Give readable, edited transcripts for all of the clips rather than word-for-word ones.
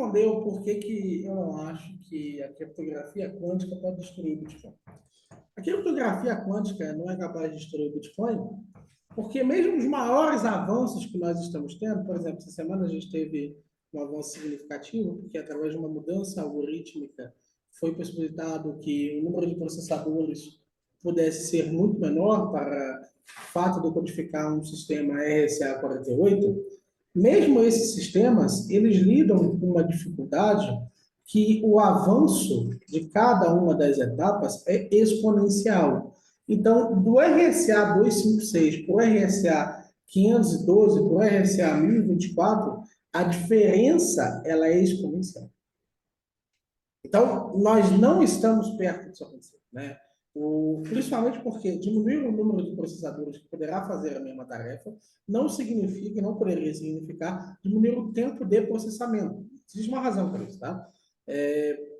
responder o porquê que eu não acho que a criptografia quântica pode destruir o Bitcoin. A criptografia quântica não é capaz de destruir o Bitcoin, porque mesmo os maiores avanços que nós estamos tendo, por exemplo, essa semana a gente teve um avanço significativo, porque através de uma mudança algorítmica foi possibilitado que o número de processadores pudesse ser muito menor para o fato de codificar um sistema RSA-48. Mesmo esses sistemas, eles lidam com uma dificuldade que o avanço de cada uma das etapas é exponencial. Então, do RSA 256 para o RSA 512 para o RSA 1024, a diferença ela é exponencial. Então, nós não estamos perto disso acontecer, né? Principalmente porque diminuir o número de processadores que poderá fazer a mesma tarefa não significa, não poderia significar diminuir o tempo de processamento. Existe uma razão para isso, tá?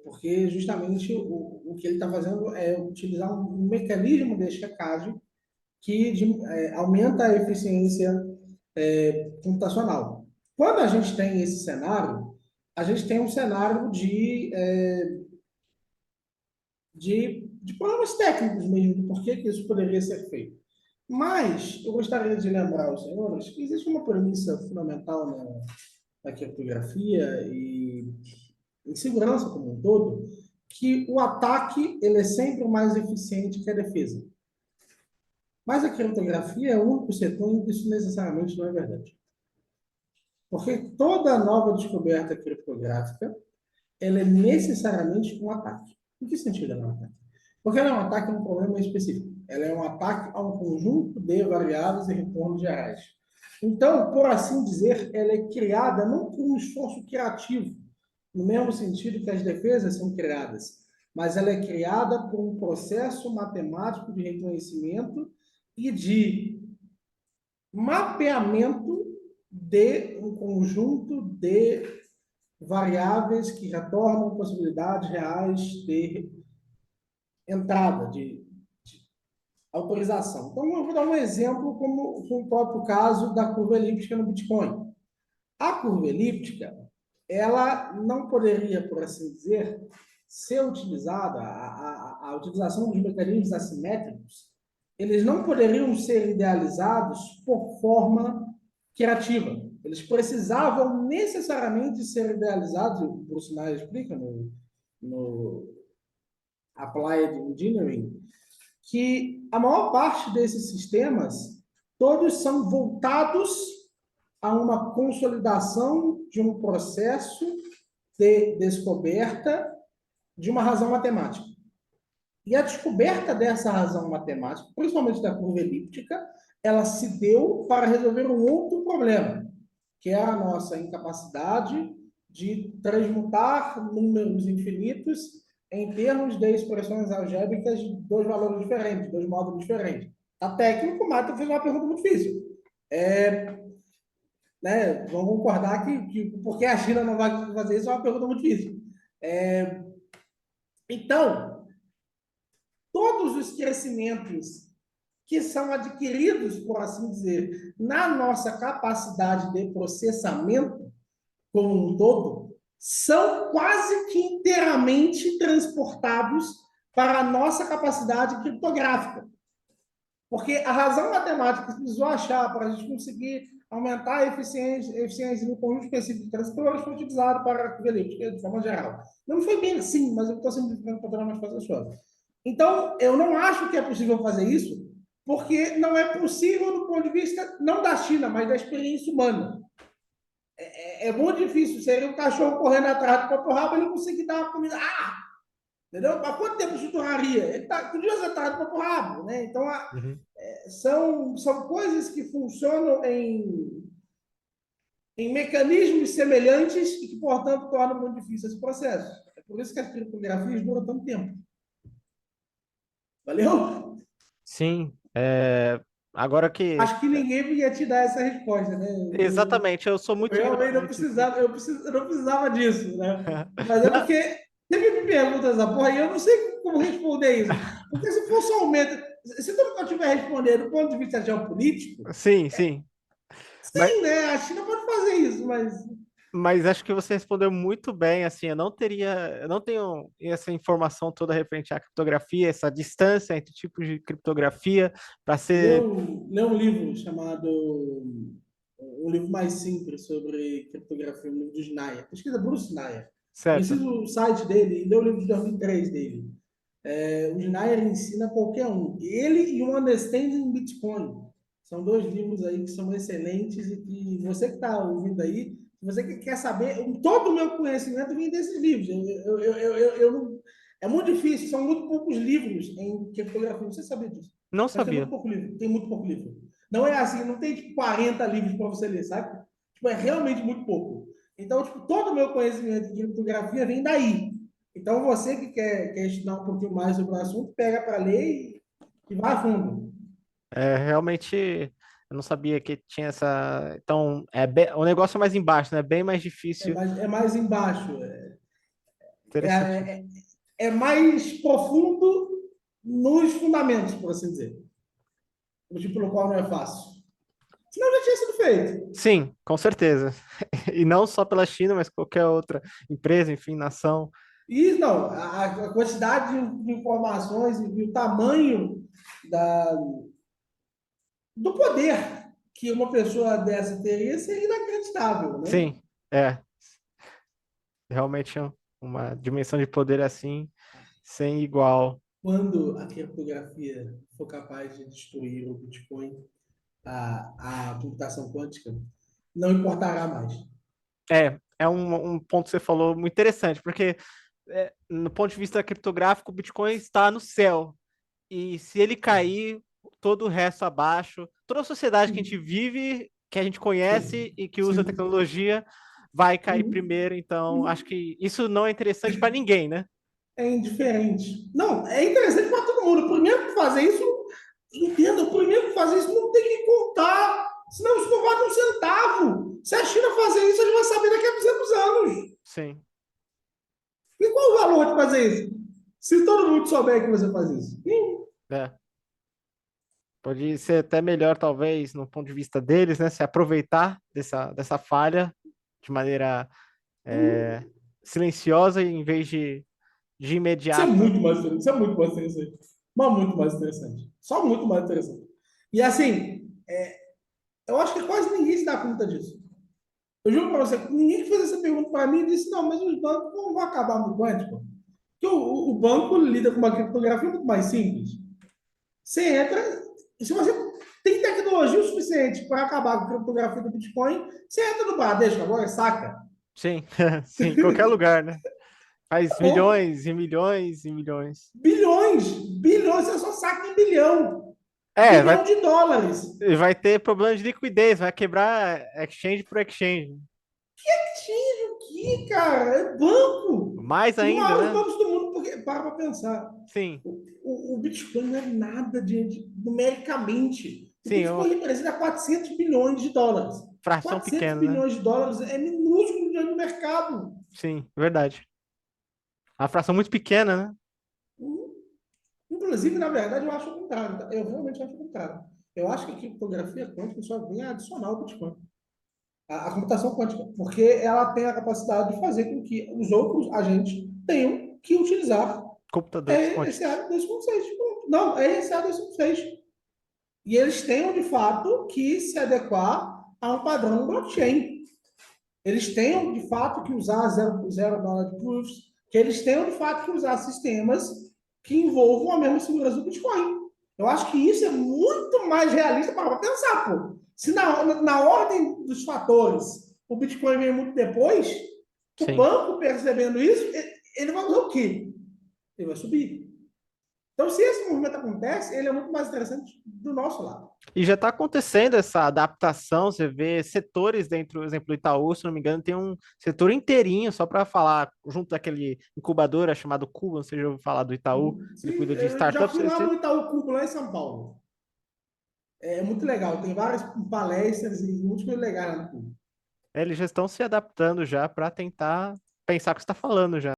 Porque justamente o que ele está fazendo é utilizar um mecanismo de checagem que aumenta a eficiência computacional. Quando a gente tem esse cenário, a gente tem um cenário de problemas técnicos mesmo, de por que isso poderia ser feito. Mas eu gostaria de lembrar aos senhores que existe uma premissa fundamental na criptografia e em segurança como um todo, que o ataque ele é sempre mais eficiente que a defesa. Mas a criptografia é o único setor em que isso necessariamente não é verdade. Porque toda nova descoberta criptográfica ela é necessariamente um ataque. Em que sentido ela é um ataque? Porque ela é um ataque a um problema específico. Ela é um ataque a um conjunto de variáveis e retornos gerais. Então, por assim dizer, ela é criada não por um esforço criativo, no mesmo sentido que as defesas são criadas, mas ela é criada por um processo matemático de reconhecimento e de mapeamento de um conjunto de variáveis que retornam possibilidades reais de entrada, de autorização. Então, eu vou dar um exemplo como o próprio caso da curva elíptica no Bitcoin. A curva elíptica, ela não poderia, por assim dizer, ser utilizada, a utilização dos mecanismos assimétricos, eles não poderiam ser idealizados por forma criativa. Eles precisavam necessariamente ser idealizados, o Bruce Nair explica no Applied Engineering, que a maior parte desses sistemas, todos são voltados a uma consolidação de um processo de descoberta de uma razão matemática. E a descoberta dessa razão matemática, principalmente da curva elíptica, ela se deu para resolver um outro problema, que é a nossa incapacidade de transmutar números infinitos em termos de expressões algébricas de dois valores diferentes, dois módulos diferentes. A técnica, o Mato fez uma pergunta muito difícil. Né, vamos concordar que porque a China não vai fazer isso é uma pergunta muito difícil. Então, todos os crescimentos que são adquiridos, por assim dizer, na nossa capacidade de processamento como um todo, são quase que inteiramente transportados para a nossa capacidade criptográfica. Porque a razão matemática que precisou achar para a gente conseguir aumentar a eficiência no conjunto específico de transistores foi utilizado para a curva elíptica, de forma geral. Não foi bem assim, mas eu estou simplificando para tornar mais fácil as coisas. Então, eu não acho que é possível fazer isso, porque não é possível do ponto de vista, não da China, mas da experiência humana. É muito difícil. Seria um cachorro correndo atrás do próprio rabo e não conseguir dar uma comida. Entendeu? Há quanto tempo isso duraria? Ele podia ser atrás do próprio rabo. Né? Então, são coisas que funcionam em mecanismos semelhantes e que, portanto, tornam muito difícil esse processo. É por isso que as criptografias duram tanto tempo. Valeu? Sim. Agora que... Acho que ninguém ia te dar essa resposta, né? Exatamente, eu sou muito Realmente não ignorante. precisava, eu não precisava disso, né? Mas é porque sempre me perguntam essa porra e eu não sei como responder isso. Porque se for só aumento, se tudo que eu estiver respondendo do ponto de vista geopolítico, Sim, sim. Mas, sim, né? A China pode fazer isso, mas Mas acho que você respondeu muito bem, assim, eu não tenho essa informação toda referente à criptografia, essa distância entre tipos de criptografia para ser Lê um livro chamado. Um livro mais simples sobre criptografia, um livro do Schneier. Pesquisa Bruce Schneier. certo. Precisa o site dele, lê o livro de 2003 dele. O Schneier ensina qualquer um. Ele e o Understanding Bitcoin. São dois livros aí que são excelentes e que você que está ouvindo aí, se você que quer saber, todo o meu conhecimento vem desses livros. É muito difícil, são muito poucos livros em criptografia. Você sabia disso? Não Mas tem muito sabia. pouco livro. Tem muito pouco livro. Não é assim, não tem tipo 40 livros para você ler, sabe? Tipo, é realmente muito pouco. Então, tipo, todo o meu conhecimento de criptografia vem daí. Então, você que quer estudar um pouquinho mais sobre o assunto, pega para ler e vai a fundo. É, realmente, eu não sabia que tinha essa. Então, o negócio é mais embaixo, né? Bem mais difícil. É mais embaixo. Interessante. É, é mais profundo nos fundamentos, por assim dizer. O motivo pelo qual não é fácil. Senão já tinha sido feito. Sim, com certeza. E não só pela China, mas qualquer outra empresa, enfim, nação. E não, a quantidade de informações e o tamanho da, do poder que uma pessoa dessa teria seria inacreditável, né? Sim, é. Realmente uma dimensão de poder assim, sem igual. Quando a criptografia for capaz de destruir o Bitcoin, a computação quântica, não importará mais. É um ponto que você falou muito interessante, porque no ponto de vista criptográfico, o Bitcoin está no céu. E se ele cair, todo o resto abaixo, toda a sociedade que a gente Sim, vive, que a gente conhece sim, e que usa sim. tecnologia, vai cair Uhum, primeiro. Então, acho uhum. que isso não é interessante para ninguém, né? É indiferente. Não, é interessante para todo mundo. O primeiro que fazer isso, entenda, o primeiro que fazer isso não tem que contar, senão isso não vale um centavo. Se a China fazer isso, a gente vai saber daqui a 200 anos. Sim. E qual o valor de fazer isso? Se todo mundo souber que você faz isso. É. Pode ser até melhor, talvez, no ponto de vista deles, né? Se aproveitar dessa falha de maneira é, silenciosa em vez de Isso é imediata. muito mais interessante. Isso é muito mais interessante. Mas muito mais interessante. Só muito mais interessante. E assim, eu acho que quase ninguém se dá conta disso. Eu juro para você, ninguém que fez essa pergunta para mim disse, não, mas os bancos não vão acabar no quântico. Porque o banco lida com uma criptografia muito mais simples. Você entra, se você tem tecnologia o suficiente para acabar com a criptografia do Bitcoin, você entra no Bradesco agora, saca? Sim, sim, em qualquer lugar, né? Faz Bom, milhões e milhões e milhões. bilhões, você só saca em bilhão. É, Bilhão de dólares. vai ter problema de liquidez, vai quebrar exchange por exchange. Tinha aqui, cara, é banco. Mais Os ainda, maiores né? bancos do mundo, porque, para pensar, Sim, o Bitcoin não é nada numericamente. O sim, Bitcoin representa 400 bilhões de dólares. fração 400 pequena, né? bilhões de dólares é minúsculo no mercado. Sim, verdade. A fração muito pequena, né? Inclusive, na verdade, eu acho o contrário. Tá? Eu realmente acho o contrário. Eu acho que a criptografia quântica só vem a adicionar o Bitcoin. A computação quântica, porque ela tem a capacidade de fazer com que os outros agentes tenham que utilizar Computadores esse quânticos. ARM256. Não, é esse ARM256. E eles tenham, de fato, que se adequar a um padrão blockchain. Eles tenham, de fato, que usar zero knowledge proofs, que eles tenham, de fato, que usar sistemas que envolvam a mesma segurança do Bitcoin. Eu acho que isso é muito mais realista para pensar, pô. Se na ordem dos fatores o Bitcoin vem muito depois, o Sim. banco percebendo isso, ele vai fazer o quê? Ele vai subir. Então, se esse movimento acontece, ele é muito mais interessante do nosso lado. E já está acontecendo essa adaptação, você vê setores dentro, por exemplo, do Itaú, se não me engano, tem um setor inteirinho só para falar, junto daquele incubadora chamado Cuba, não sei se já ouviu falar do Itaú, ele Sim, cuida de eu já startups, fui lá no Itaú Cubo, lá em São Paulo. É muito legal, tem várias palestras e muito legais lá no Cubo. eles já estão se adaptando já para tentar pensar o que você está falando já.